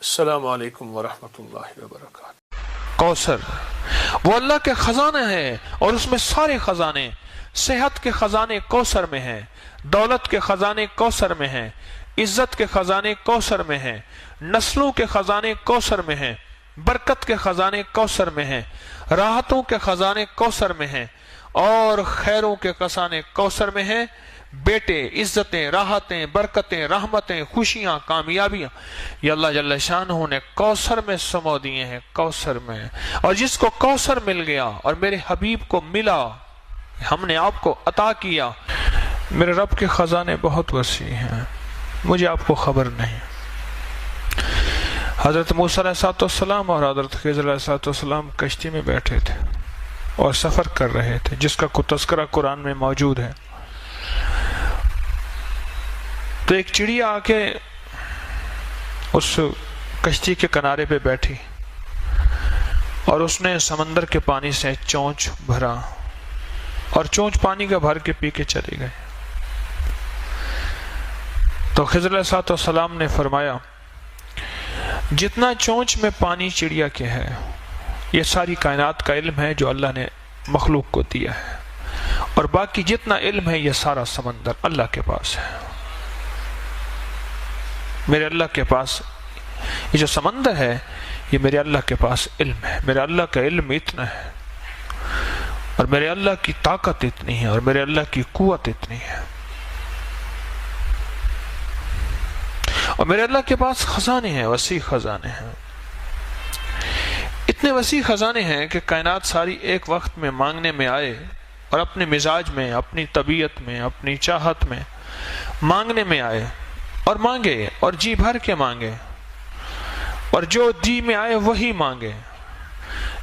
السلام علیکم ورحمۃ اللہ وبرکاتہ۔ کوثر وہ اللہ کے خزانے ہیں، اور اس میں سارے خزانے، صحت کے خزانے کوثر میں ہیں، دولت کے خزانے کوثر میں ہیں، عزت کے خزانے کوثر میں ہیں، نسلوں کے خزانے کوثر میں ہیں، برکت کے خزانے کوثر میں ہیں، راحتوں کے خزانے کوثر میں ہیں، اور خیروں کے خزانے کوثر میں ہیں۔ بیٹے، عزتیں، راحتیں، برکتیں، رحمتیں، خوشیاں، کامیابیاں یہ اللہ جل شانہ نے کوثر میں سمو دیے ہیں، کوثر میں۔ اور جس کو کوثر مل گیا اور میرے حبیب کو ملا، ہم نے آپ کو عطا کیا، میرے رب کے خزانے بہت وسیع ہیں، مجھے آپ کو خبر نہیں۔ حضرت موسیٰ علیہ السلام اور حضرت خضر علیہ السلام کشتی میں بیٹھے تھے اور سفر کر رہے تھے، جس کا کوئی تذکرہ قرآن میں موجود ہے۔ تو ایک چڑیا آ کے اس کشتی کے کنارے پہ بیٹھی، اور اس نے سمندر کے پانی سے چونچ بھرا، اور چونچ پانی کا بھر کے پی کے چلی گئی۔ تو خضر علیہ السلام نے فرمایا، جتنا چونچ میں پانی چڑیا کے ہے، یہ ساری کائنات کا علم ہے جو اللہ نے مخلوق کو دیا ہے، اور باقی جتنا علم ہے یہ سارا سمندر اللہ کے پاس ہے۔ میرے اللہ کے پاس یہ جو سمندر ہے، یہ میرے اللہ کے پاس علم ہے، میرے اللہ کا علم اتنا ہے، اور میرے اللہ کی طاقت اتنی ہے، اور میرے اللہ کی قوت اتنی ہے، اور میرے اللہ کے پاس خزانے ہیں، وسیع خزانے ہیں، اتنے وسیع خزانے ہیں کہ کائنات ساری ایک وقت میں مانگنے میں آئے، اور اپنے مزاج میں، اپنی طبیعت میں، اپنی چاہت میں مانگنے میں آئے، اور مانگے، اور جی بھر کے مانگے، اور جو جی میں آئے وہی مانگے۔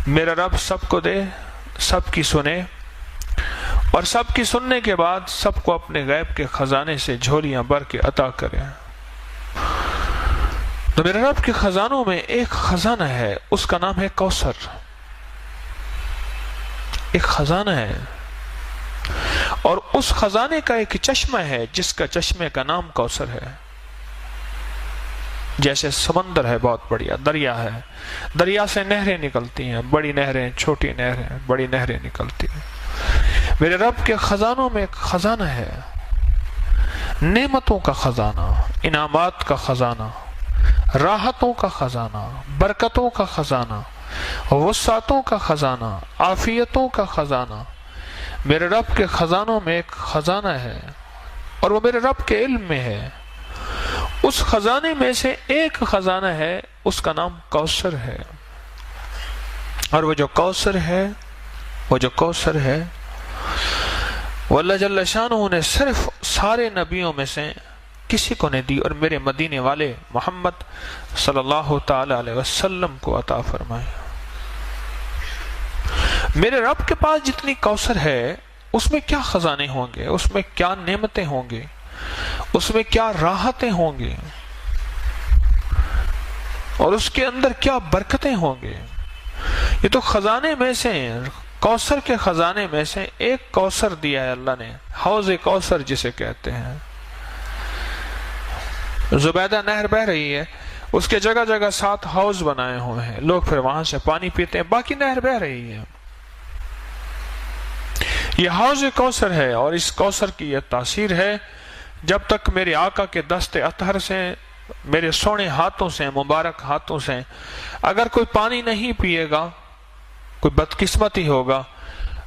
میرا رب سب کو دے، سب کی سنے، اور سب کی سننے کے بعد سب کو اپنے غیب کے خزانے سے جھولیاں بھر کے عطا کرے۔ تو میرے رب کے خزانوں میں ایک خزانہ ہے، اس کا نام ہے کوثر۔ ایک خزانہ ہے، اور اس خزانے کا ایک چشمہ ہے جس کا چشمے کا نام کوثر ہے۔ جیسے سمندر ہے، بہت بڑیا دریا ہے، دریا سے نہریں نکلتی ہیں، بڑی نہریں، چھوٹی نہریں، بڑی نہریں نکلتی ہیں۔ میرے رب کے خزانوں میں ایک خزانہ ہے، نعمتوں کا خزانہ، انعامات کا خزانہ، راحتوں کا خزانہ، برکتوں کا خزانہ، وسعتوں کا خزانہ، عافیتوں کا خزانہ۔ میرے رب کے خزانوں میں ایک خزانہ ہے، اور وہ میرے رب کے علم میں ہے۔ اس خزانے میں سے ایک خزانہ ہے، اس کا نام کوثر ہے، اور وہ جو کوثر ہے، وہ اللہ جل شانہ نے صرف سارے نبیوں میں سے کسی کو نہیں دی، اور میرے مدینے والے محمد صلی اللہ تعالی علیہ وسلم کو عطا فرمائے۔ میرے رب کے پاس جتنی کوثر ہے، اس میں کیا خزانے ہوں گے، اس میں کیا نعمتیں ہوں گے، اس میں کیا راحتیں ہوں گے، اور اس کے اندر کیا برکتیں ہوں گے۔ یہ تو خزانے میں سے، کوثر کے خزانے میں سے ایک کوثر دیا ہے اللہ نے، حوض کوثر جسے کہتے ہیں۔ زبیدہ نہر بہ رہی ہے، اس کے جگہ جگہ 7 حوض بنائے ہوئے ہیں، لوگ پھر وہاں سے پانی پیتے ہیں، باقی نہر بہ رہی ہے۔ یہ حوض کوثر ہے، اور اس کوثر کی یہ تاثیر ہے، جب تک میرے آقا کے دست اطہر سے، میرے سونے ہاتھوں سے، مبارک ہاتھوں سے اگر کوئی پانی نہیں پیے گا، کوئی بدقسمتی ہوگا،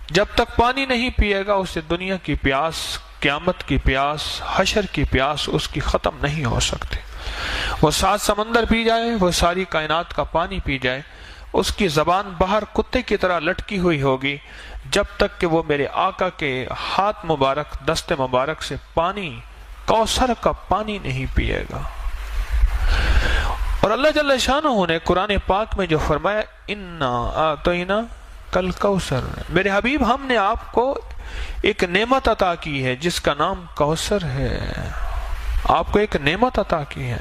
جب تک پانی نہیں پیے گا، اسے دنیا کی پیاس، قیامت کی پیاس، حشر کی پیاس اس کی ختم نہیں ہو سکتی۔ وہ 7 سمندر پی جائے، وہ ساری کائنات کا پانی پی جائے، اس کی زبان باہر کتے کی طرح لٹکی ہوئی ہوگی، جب تک کہ وہ میرے آقا کے ہاتھ مبارک، دست مبارک سے پانی، کوثر کا پانی نہیں پیے گا۔ اور اللہ جل شانہ نے قرآن پاک میں جو فرمایا، اِنَّا آتَيْنَا کل کوثر، میرے حبیب ہم نے آپ کو ایک نعمت عطا کی ہے جس کا نام کوثر ہے۔ آپ کو ایک نعمت عطا کی ہے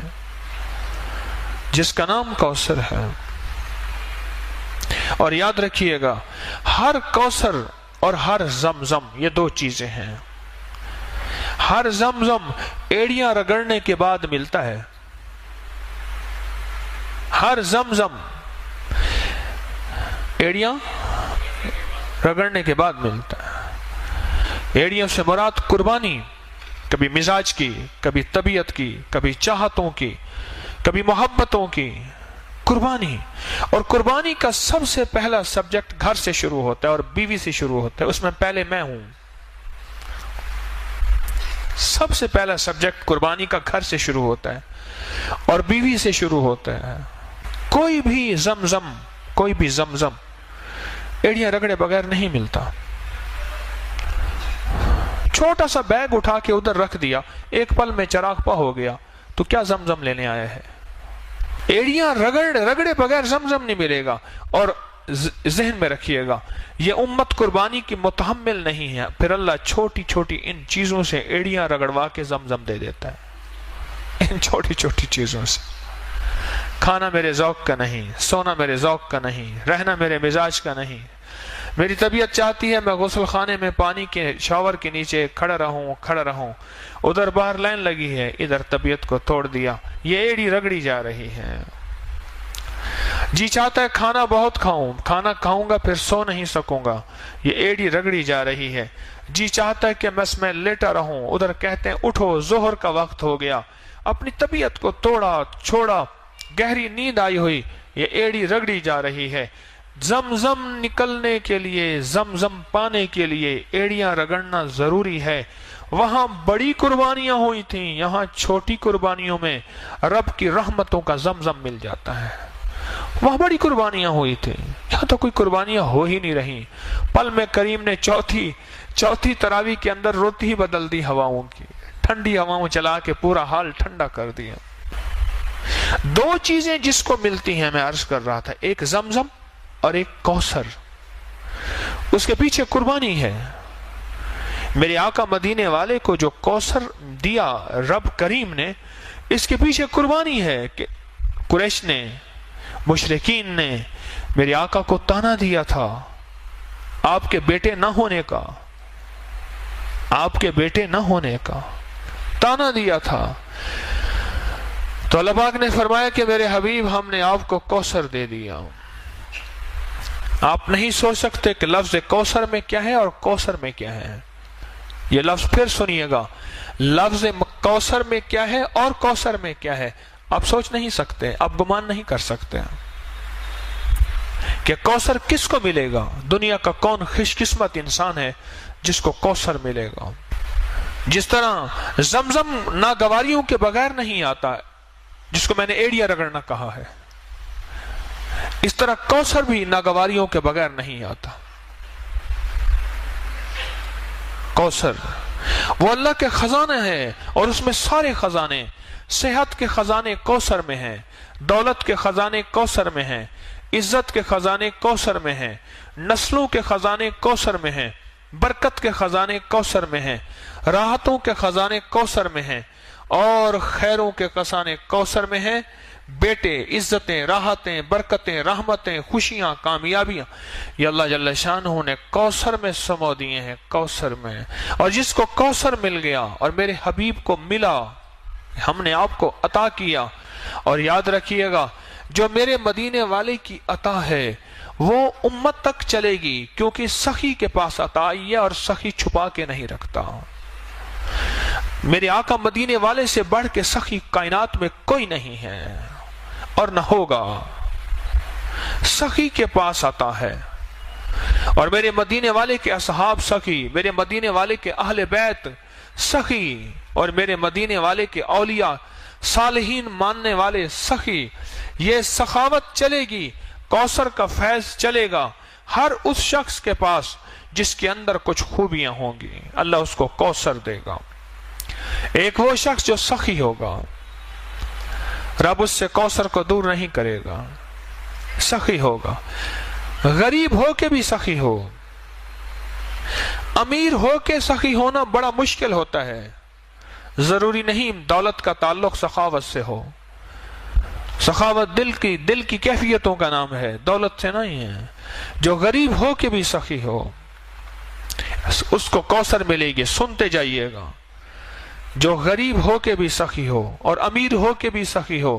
جس کا نام کوثر ہے۔ اور یاد رکھیے گا، ہر کوثر اور ہر زمزم یہ 2 چیزیں ہیں۔ ہر زمزم ایڑیاں رگڑنے کے بعد ملتا ہے، ہر زمزم ایڑیاں رگڑنے کے بعد ملتا ہے۔ ایڑیوں سے مراد قربانی، کبھی مزاج کی، کبھی طبیعت کی، کبھی چاہتوں کی، کبھی محبتوں کی قربانی۔ اور قربانی کا سب سے پہلا سبجیکٹ گھر سے شروع ہوتا ہے اور بیوی سے شروع ہوتا ہے، اس میں پہلے میں ہوں۔ سب سے پہلا سبجیکٹ قربانی کا گھر سے شروع ہوتا ہے اور بیوی سے شروع ہوتا ہے۔ کوئی بھی زمزم ایڑیاں رگڑے بغیر نہیں ملتا۔ چھوٹا سا بیگ اٹھا کے ادھر رکھ دیا، ایک پل میں چراغ پا ہو گیا، تو کیا زمزم لینے آیا ہے؟ ایڑیاں رگڑے بغیر زمزم نہیں ملے گا۔ اور ذہن میں رکھیے گا، یہ امت قربانی کی متحمل نہیں ہے، پھر اللہ چھوٹی چھوٹی ان چیزوں سے ایڑیاں رگڑوا کے زمزم دے دیتا ہے۔ ان چھوٹی چھوٹی چیزوں سے۔ کھانا میرے ذوق کا نہیں، سونا میرے ذوق کا نہیں، رہنا میرے مزاج کا نہیں، میری طبیعت چاہتی ہے میں غسل خانے میں پانی کے شاور کے نیچے کھڑا رہوں، ادھر باہر لائن لگی ہے، ادھر طبیعت کو توڑ دیا، یہ ایڑی رگڑی جا رہی ہے۔ جی چاہتا ہے کھانا بہت کھانا کھاؤں گا پھر سو نہیں سکوں گا، یہ ایڑی رگڑی جا رہی ہے۔ جی چاہتا ہے کہ بس میں لیٹا رہوں، ادھر کہتے ہیں اٹھو ظہر کا وقت ہو گیا، اپنی طبیعت کو چھوڑا، گہری نیند آئی ہوئی، یہ ایڑی رگڑی جا رہی ہے۔ زمزم نکلنے کے لیے، زمزم پانے کے لیے ایڑیاں رگڑنا ضروری ہے۔ وہاں بڑی قربانیاں ہوئی تھیں، یہاں چھوٹی قربانیوں میں رب کی رحمتوں کا زمزم مل جاتا ہے۔ وہاں بڑی قربانیاں ہوئی تھیں، یہاں تو کوئی قربانیاں ہو ہی نہیں رہی۔ پل میں کریم نے چوتھی تراویح کے اندر روتی ہی بدل دی ہواؤں کی، ٹھنڈی ہواؤں چلا کے پورا حال ٹھنڈا کر دیا۔ دو چیزیں جس کو ملتی ہیں، میں عرض کر رہا تھا، ایک زمزم اور ایک کوثر، اس کے پیچھے قربانی ہے۔ میرے آقا مدینے والے کو جو کوثر دیا رب کریم نے، اس کے پیچھے قربانی ہے کہ قریش نے، مشرکین نے میرے آقا کو تانا دیا تھا آپ کے بیٹے نہ ہونے کا تانا دیا تھا، تو اللہ پاک نے فرمایا کہ میرے حبیب ہم نے آپ کو کوثر دے دیا۔ آپ نہیں سوچ سکتے کہ لفظ کوثر میں کیا ہے اور کوثر میں کیا ہے۔ یہ لفظ پھر سنیے گا، لفظ کوثر میں کیا ہے اور کوثر میں کیا ہے، آپ سوچ نہیں سکتے، آپ گمان نہیں کر سکتے کہ کوثر کس کو ملے گا۔ دنیا کا کون خوش قسمت انسان ہے جس کو کوثر ملے گا۔ جس طرح زمزم ناگواریوں کے بغیر نہیں آتا، جس کو میں نے ایڑیاں رگڑنا کہا ہے، اس طرح کوثر بھی ناگواریوں کے بغیر نہیں آتا۔ کوثر وہ اللہ کے خزانے ہیں اور اس میں سارے خزانے، صحت کے خزانے کوثر میں ہیں، دولت کے خزانے کوثر میں ہیں، عزت کے خزانے کوثر میں ہیں، نسلوں کے خزانے کوثر میں ہیں، برکت کے خزانے کوثر میں ہیں، راحتوں کے خزانے کوثر میں ہیں، اور خیروں کے خزانے کوثر میں ہیں۔ بیٹے، عزتیں، راحتیں، برکتیں، رحمتیں، خوشیاں، کامیابیاں، یہ اللہ جل شانہ نے کوثر میں سمو دیے ہیں، کوثر میں۔ اور جس کو کوثر مل گیا اور میرے حبیب کو ملا، ہم نے آپ کو عطا کیا۔ اور یاد رکھیے گا، جو میرے مدینے والے کی عطا ہے وہ امت تک چلے گی، کیونکہ سخی کے پاس عطا آئی ہے اور سخی چھپا کے نہیں رکھتا۔ میرے آقا مدینے والے سے بڑھ کے سخی کائنات میں کوئی نہیں ہے اور نہ ہوگا۔ سخی کے پاس عطا ہے، اور میرے مدینے والے کے اصحاب سخی، میرے مدینے والے کے اہل بیت سخی، اور میرے مدینے والے کے اولیاء صالحین ماننے والے سخی۔ یہ سخاوت چلے گی، کوثر کا فیض چلے گا ہر اس شخص کے پاس جس کے اندر کچھ خوبیاں ہوں گی، اللہ اس کو کوثر دے گا۔ ایک وہ شخص جو سخی ہوگا، رب اس سے کوثر کو دور نہیں کرے گا، سخی ہوگا۔ غریب ہو کے بھی سخی ہو، امیر ہو کے سخی ہونا بڑا مشکل ہوتا ہے۔ ضروری نہیں دولت کا تعلق سخاوت سے ہو، سخاوت دل کی کیفیتوں کا نام ہے، دولت سے نہیں ہے۔ جو غریب ہو کے بھی سخی ہو اس کو کوثر ملے گی، سنتے جائیے گا۔ جو غریب ہو کے بھی سخی ہو اور امیر ہو کے بھی سخی ہو،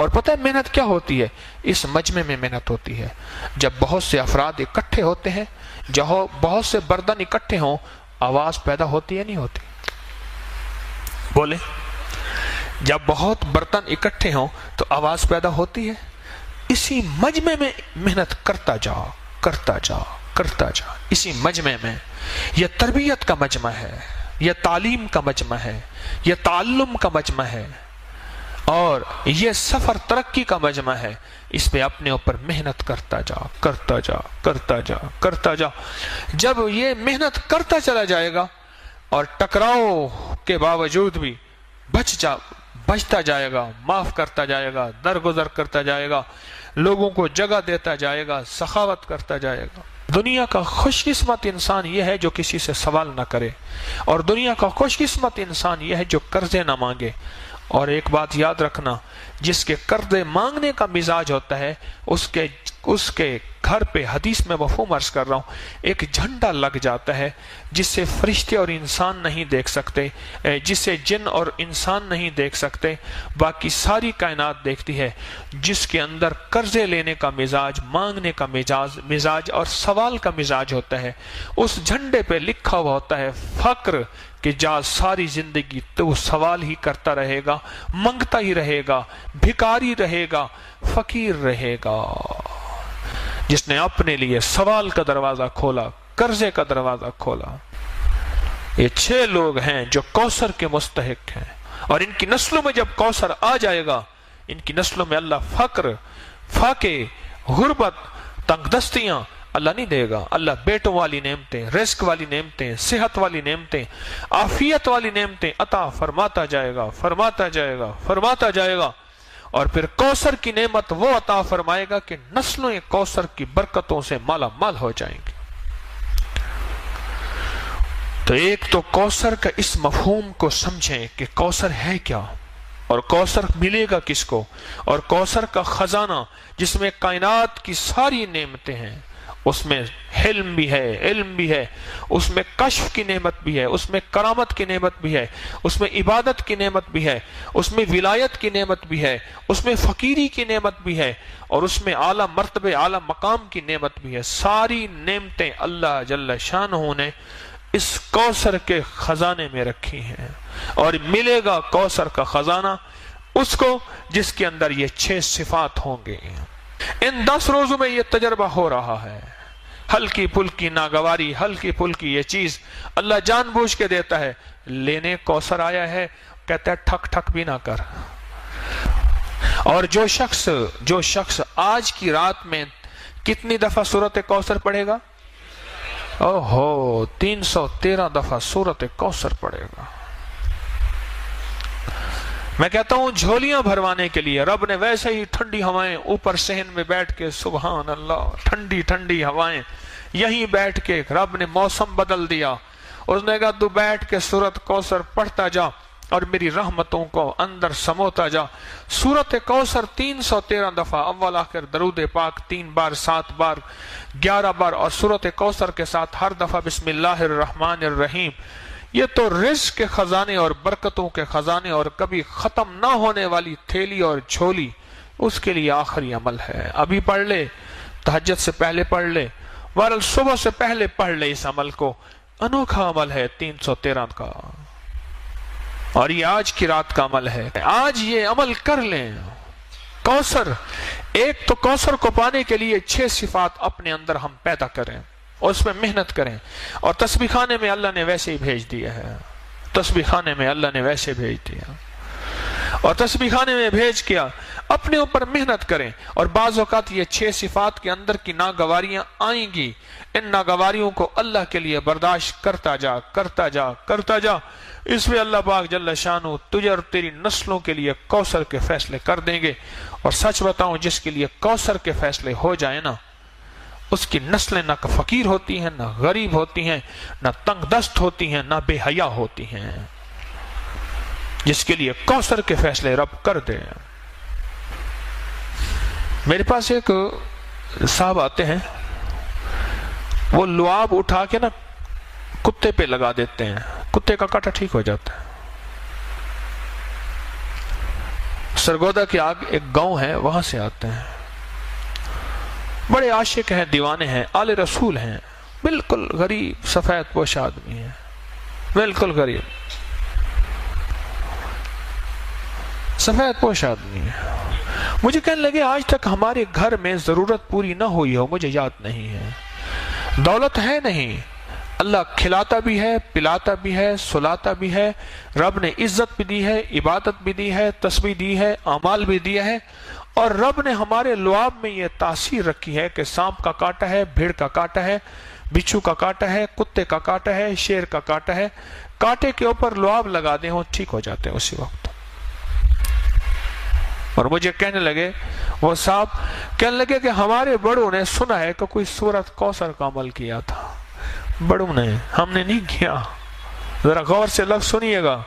اور پتہ ہے محنت کیا ہوتی ہے؟ اس مجمع میں محنت ہوتی ہے جب بہت سے افراد اکٹھے ہوتے ہیں، جہاں بہت سے برتن اکٹھے ہوں، آواز پیدا ہوتی ہے نہیں ہوتی؟ بولے، جب بہت برتن اکٹھے ہوں تو آواز پیدا ہوتی ہے۔ اسی مجمع میں محنت کرتا جاؤ کرتا جاؤ کرتا جاؤ۔ اسی مجمع میں، یہ تربیت کا مجمع ہے، یہ تعلیم کا مجمع ہے، یہ تعلم کا مجمع ہے، اور یہ سفر ترقی کا مجمع ہے۔ اس پہ اپنے اوپر محنت کرتا جا کرتا جا کرتا جا کرتا جا۔ جب یہ محنت کرتا چلا جائے گا اور ٹکراؤ کے باوجود بھی بچتا جائے گا، معاف کرتا جائے گا، درگزر کرتا جائے گا، لوگوں کو جگہ دیتا جائے گا، سخاوت کرتا جائے گا۔ دنیا کا خوش قسمت انسان یہ ہے جو کسی سے سوال نہ کرے، اور دنیا کا خوش قسمت انسان یہ ہے جو قرضے نہ مانگے۔ اور ایک بات یاد رکھنا، جس کے قرضے مانگنے کا مزاج ہوتا ہے، اس کے گھر پہ، حدیث میں مفہوم عرض کر رہا ہوں، ایک جھنڈا لگ جاتا ہے جس سے فرشتے اور انسان نہیں دیکھ سکتے، جس سے جن اور انسان نہیں دیکھ سکتے، باقی ساری کائنات دیکھتی ہے۔ جس کے اندر قرضے لینے کا مزاج، مانگنے کا مزاج اور سوال کا مزاج ہوتا ہے، اس جھنڈے پہ لکھا ہوا ہوتا ہے فقر، کہ جا ساری زندگی تو سوال ہی کرتا رہے گا، منگتا ہی رہے گا، بھکاری رہے گا، فقیر رہے گا۔ جس نے اپنے لیے سوال کا دروازہ کھولا، قرضے کا دروازہ کھولا۔ یہ 6 لوگ ہیں جو کوثر کے مستحق ہیں، اور ان کی نسلوں میں جب کوثر آ جائے گا، ان کی نسلوں میں اللہ فقر، فاقے، غربت، تنگ دستیاں اللہ نہیں دے گا۔ اللہ بیٹوں والی نعمتیں، رزق والی نعمتیں، صحت والی نعمتیں، عافیت والی نعمتیں عطا فرماتا جائے گا، فرماتا جائے گا، فرماتا جائے گا۔ اور پھر کوثر کی نعمت وہ عطا فرمائے گا کہ نسلوں کوثر کی برکتوں سے مالا مال ہو جائیں گے۔ تو ایک تو کوثر کا اس مفہوم کو سمجھیں کہ کوثر ہے کیا، اور کوثر ملے گا کس کو، اور کوثر کا خزانہ جس میں کائنات کی ساری نعمتیں ہیں، اس میں حلم بھی ہے، علم بھی ہے، اس میں کشف کی نعمت بھی ہے، اس میں کرامت کی نعمت بھی ہے، اس میں عبادت کی نعمت بھی ہے، اس میں ولایت کی نعمت بھی ہے، اس میں فقیری کی نعمت بھی ہے، اور اس میں اعلیٰ مرتبے، اعلیٰ مقام کی نعمت بھی ہے۔ ساری نعمتیں اللہ جل شانہ نے اس کوثر کے خزانے میں رکھی ہیں، اور ملے گا کوثر کا خزانہ اس کو جس کے اندر یہ 6 صفات ہوں گے۔ ان 10 روزوں میں یہ تجربہ ہو رہا ہے۔ ہلکی پھلکی ناگواری، ہلکی پھلکی یہ چیز اللہ جان بوجھ کے دیتا ہے۔ لینے کوثر آیا ہے، کہتا ہے ٹھک ٹھک بھی نہ کر۔ اور جو شخص آج کی رات میں کتنی دفعہ سورۃ کوثر پڑھے گا؟ 313 دفعہ سورۃ کوثر پڑھے گا۔ میں کہتا ہوں جھولیاں بھروانے کے لیے رب نے ویسے ہی ٹھنڈی ہوائیں اوپر صحن میں بیٹھ کے، سبحان اللہ، ٹھنڈی ٹھنڈی ہوائیں، یہیں بیٹھ کے رب نے موسم بدل دیا۔ اس نے کہا تو بیٹھ کے سورۃ کوثر پڑھتا جا اور میری رحمتوں کو اندر سموتا جا۔ سورۃ کوثر 313 دفعہ، اول آخر درود پاک 3 بار، 7 بار، 11 بار، اور سورۃ کوثر کے ساتھ ہر دفعہ بسم اللہ الرحمن الرحیم۔ یہ تو رزق کے خزانے اور برکتوں کے خزانے اور کبھی ختم نہ ہونے والی تھیلی اور جھولی، اس کے لیے آخری عمل ہے۔ ابھی پڑھ لے، تہجد سے پہلے پڑھ لے، بہرحال صبح سے پہلے پڑھ لے اس عمل کو۔ انوکھا عمل ہے 313 کا، اور یہ آج کی رات کا عمل ہے۔ آج یہ عمل کر لیں۔ کوثر، ایک تو کوثر کو پانے کے لیے 6 صفات اپنے اندر ہم پیدا کریں اور اس میں محنت کریں۔ اور تسبیح خانے میں اللہ نے ویسے ہی بھیج دیا ہے، تسبیح خانے میں اللہ نے ویسے بھیج دیا، اور تسبیح خانے میں بھیج کیا اپنے اوپر محنت کریں۔ اور بعض اوقات یہ 6 صفات کے اندر کی ناگواریاں آئیں گی، ان ناگواریوں کو اللہ کے لیے برداشت کرتا جا کرتا جا کرتا جا۔ اس میں اللہ پاک جل شانہ تجھے اور تیری نسلوں کے لیے کوثر کے فیصلے کر دیں گے۔ اور سچ بتاؤں، جس کے لیے کوثر کے فیصلے ہو جائیں نا، اس کی نسلیں نہ فقیر ہوتی ہیں، نہ غریب ہوتی ہیں، نہ تنگ دست ہوتی ہیں، نہ بے حیا ہوتی ہیں۔ جس کے لیے کوثر کے فیصلے رب کر دے۔ میرے پاس ایک صاحب آتے ہیں، وہ لعاب اٹھا کے نا کتے پہ لگا دیتے ہیں، کتے کا کاٹا ٹھیک ہو جاتا ہے۔ سرگودا کی آگ ایک گاؤں ہے، وہاں سے آتے ہیں، بڑے عاشق ہیں، دیوانے ہیں، آل رسول ہیں، بالکل غریب سفید پوش آدمی ہیں، بالکل غریب سفید پوش آدمی ہے۔ مجھے کہنے لگے آج تک ہمارے گھر میں ضرورت پوری نہ ہوئی ہو، مجھے یاد نہیں ہے، دولت ہے نہیں، اللہ کھلاتا بھی ہے، پلاتا بھی ہے، سلاتا بھی ہے، رب نے عزت بھی دی ہے، عبادت بھی دی ہے، تسبیح دی ہے، اعمال بھی دیا ہے، اور رب نے ہمارے لعاب میں یہ تاثیر رکھی ہے کہ سانپ کا کاٹا ہے، بھیڑ کا کاٹا ہے، بچھو کا کاٹا ہے، کتے کا کاٹا ہے، شیر کا کاٹا ہے، کاٹے کے اوپر لعاب لگا دیں وہ ٹھیک ہو جاتے ہیں اسی وقت۔ اور مجھے کہنے لگے وہ صاحب کہنے لگے کہ ہمارے بڑوں نے سنا ہے کہ کوئی سورۃ کوثر کا عمل کیا تھا، بڑوں نے، ہم نے نہیں کیا، ذرا غور سے لفظ سنیے گا،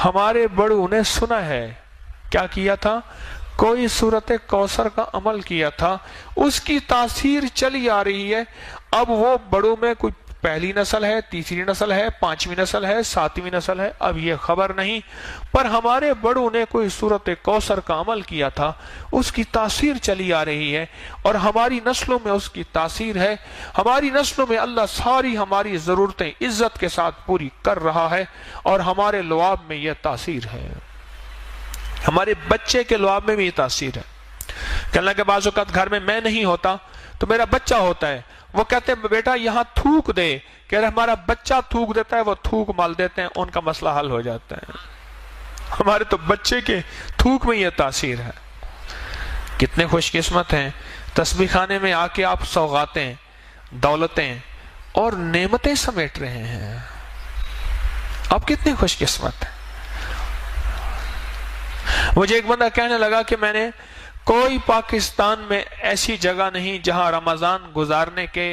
ہمارے بڑوں نے سنا ہے کیا کیا تھا، کوئی سورۃ کوثر کا عمل کیا تھا، اس کی تاثیر چلی آ رہی ہے، اب وہ بڑوں میں کوئی پہلی نسل ہے، تیسری نسل ہے، پانچویں نسل ہے، ساتویں نسل ہے، اب یہ خبر نہیں، پر ہمارے بڑوں نے کوئی سورۃ کوثر کا عمل کیا تھا، اس کی تاثیر چلی آ رہی ہے، اور ہماری نسلوں میں اس کی تاثیر ہے، ہماری نسلوں میں اللہ ساری ہماری ضرورتیں عزت کے ساتھ پوری کر رہا ہے، اور ہمارے لعاب میں یہ تاثیر ہے، ہمارے بچے کے لعاب میں بھی یہ تاثیر ہے۔ کہنے لگے بعض اوقات گھر میں میں نہیں ہوتا تو میرا بچہ ہوتا ہے، وہ کہتے ہیں بیٹا یہاں تھوک دے، کہہ رہے ہمارا بچہ تھوک دیتا ہے، وہ تھوک مال دیتے ہیں، ان کا مسئلہ حل ہو جاتا ہے۔ ہمارے تو بچے کے تھوک میں یہ تاثیر ہے۔ کتنے خوش قسمت ہیں، تسبیح خانے میں آ کے آپ سوغاتیں، دولتیں اور نعمتیں سمیٹ رہے ہیں، آپ کتنے خوش قسمت ہیں۔ مجھے ایک بندہ کہنے لگا کہ میں نے کوئی پاکستان میں ایسی جگہ نہیں جہاں رمضان گزارنے کے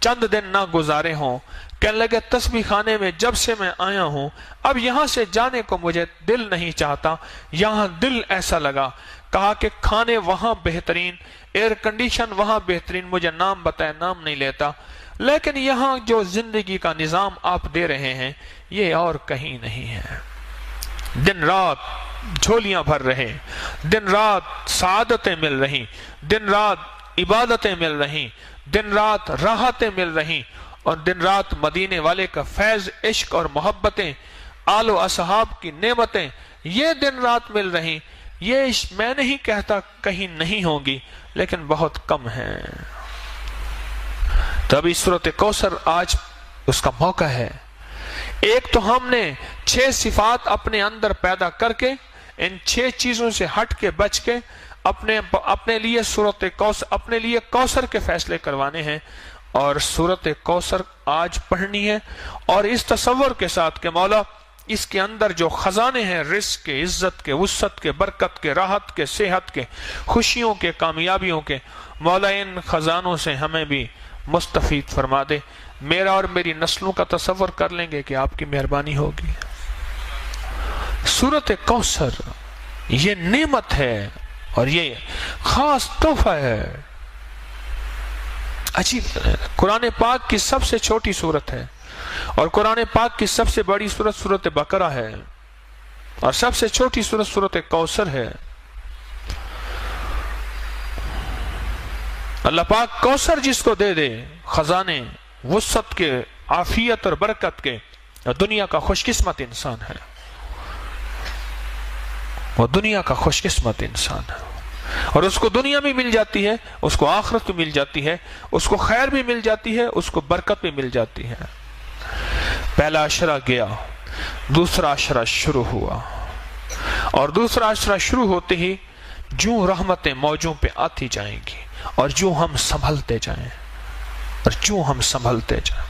چند دن نہ گزارے ہوں، کہنے لگے تسبیح خانے میں جب سے میں آیا ہوں اب یہاں سے جانے کو مجھے دل نہیں چاہتا، یہاں دل ایسا لگا، کہا کہ کھانے وہاں بہترین، ایئر کنڈیشن وہاں بہترین، مجھے نام بتائے نام نہیں لیتا، لیکن یہاں جو زندگی کا نظام آپ دے رہے ہیں یہ اور کہیں نہیں ہے، دن رات جھولیاں بھر رہے، دن رات سعادتیں مل رہی، دن رات عبادتیں مل رہی، دن رات راحتیں مل رہی، اور دن رات مدینے والے کا فیض، عشق اور محبتیں، آل و اصحاب کی نعمتیں یہ دن رات مل رہی، یہ میں نہیں کہتا کہیں نہیں ہوں گی لیکن بہت کم ہیں۔ تبھی سورۃ کوثر آج اس کا موقع ہے۔ ایک تو ہم نے 6 صفات اپنے اندر پیدا کر کے ان 6 چیزوں سے ہٹ کے بچ کے اپنے لیے سورۃ کوثر، اپنے لیے کوثر کے فیصلے کروانے ہیں، اور سورۃ کوثر آج پڑھنی ہے، اور اس تصور کے ساتھ کہ مولا اس کے اندر جو خزانے ہیں رزق کے، عزت کے، وسعت کے، برکت کے، راحت کے، صحت کے، خوشیوں کے، کامیابیوں کے، مولا ان خزانوں سے ہمیں بھی مستفید فرما دے۔ میرا اور میری نسلوں کا تصور کر لیں گے کہ آپ کی مہربانی ہوگی۔ سورۃ کوثر یہ نعمت ہے اور یہ خاص تحفہ ہے، عجیب۔ قرآن پاک کی سب سے چھوٹی سورت ہے، اور قرآن پاک کی سب سے بڑی سورت سورۃ بقرہ ہے، اور سب سے چھوٹی سورت سورۃ کوثر ہے۔ اللہ پاک کوثر جس کو دے دے، خزانے وسعت کے، عافیت اور برکت کے، دنیا کا خوش قسمت انسان ہے، وہ دنیا کا خوش قسمت انسان ہے، اور اس کو دنیا بھی مل جاتی ہے، اس کو آخرت بھی مل جاتی ہے، اس کو خیر بھی مل جاتی ہے، اس کو برکت بھی مل جاتی ہے۔ پہلا عشرہ گیا، دوسرا عشرہ شروع ہوا، اور دوسرا عشرہ شروع ہوتے ہی جو رحمتیں موجوں پہ آتی جائیں گی، اور جو ہم سنبھلتے جائیں، اور جو ہم سنبھلتے جائیں،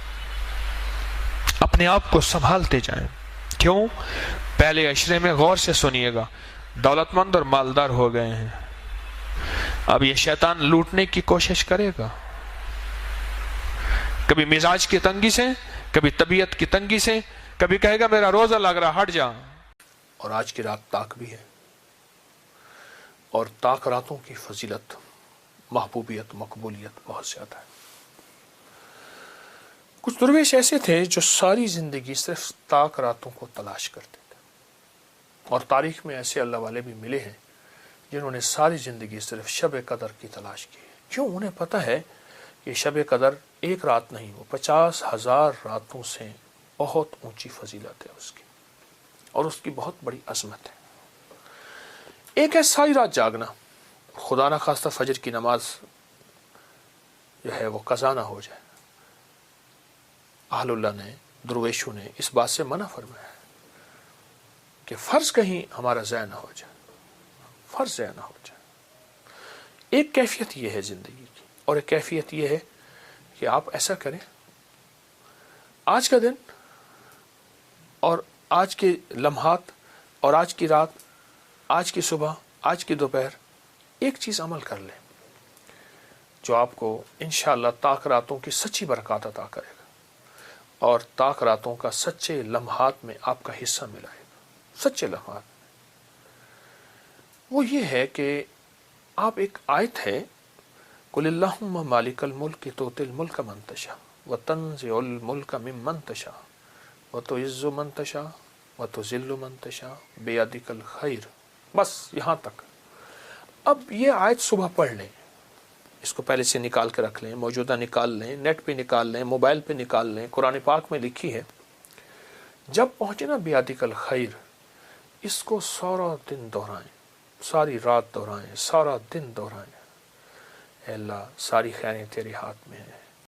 اپنے آپ کو سنبھالتے جائیں۔ کیوں؟ پہلے عشرے میں غور سے سنیے گا، دولت مند اور مالدار ہو گئے ہیں، اب یہ شیطان لوٹنے کی کوشش کرے گا، کبھی مزاج کی تنگی سے، کبھی طبیعت کی تنگی سے، کبھی کہے گا میرا روزہ لگ رہا ہٹ جا۔ اور آج کی رات تاک بھی ہے، اور تاک راتوں کی فضیلت، محبوبیت، مقبولیت بہت زیادہ ہے۔ کچھ درویش ایسے تھے جو ساری زندگی صرف تاک راتوں کو تلاش کرتے تھے، اور تاریخ میں ایسے اللہ والے بھی ملے ہیں جنہوں نے ساری زندگی صرف شب قدر کی تلاش کی. کیوں؟ انہیں پتہ ہے کہ شب قدر ایک رات نہیں، وہ 50,000 راتوں سے بہت اونچی فضیلت ہے اس کی، اور اس کی بہت بڑی عظمت ہے. ایک ہے ساری رات جاگنا، خدا نہ خواستہ فجر کی نماز جو ہے وہ قضا نہ ہو جائے. اہل اللہ نے، درویشوں نے اس بات سے منع فرمایا کہ فرض کہیں ہمارا ضائع نہ ہو جائے، فرض ضائع نہ ہو جائے. ایک کیفیت یہ ہے زندگی کی، اور ایک کیفیت یہ ہے کہ آپ ایسا کریں، آج کا دن اور آج کے لمحات اور آج کی رات، آج کی صبح، آج کی دوپہر ایک چیز عمل کر لیں جو آپ کو انشاءاللہ طاق راتوں کی سچی برکات عطا کرے گا، اور طاق راتوں کا سچے لمحات میں آپ کا حصہ ملائے گا. سچے لمحات وہ یہ ہے کہ آپ، ایک آیت ہے، قُلِ اللَّهُمَّ مَالِكَ الْمُلْكِ تُؤْتِي الْمُلْكَ مَن تَشَاءُ وَتَنزِعُ الْمُلْكَ مِمَّن تَشَاءُ وَتُعِزُّ مَن تَشَاءُ وَتُذِلُّ مَن تَشَاءُ بِيَدِكَ الْخَيْرُ. بس یہاں تک. اب یہ آیت صبح پڑھ لیں، اس کو پہلے سے نکال کے رکھ لیں، موجودہ نکال لیں، نیٹ پہ نکال لیں، موبائل پہ نکال لیں. قرآن پاک میں لکھی ہے، جب پہنچے نا بیادک الخیر، اس کو سارا دن دہرائیں، ساری رات دہرائیں، سارا دن دہرائیں. اے اللہ، ساری خیریں تیرے ہاتھ میں ہیں،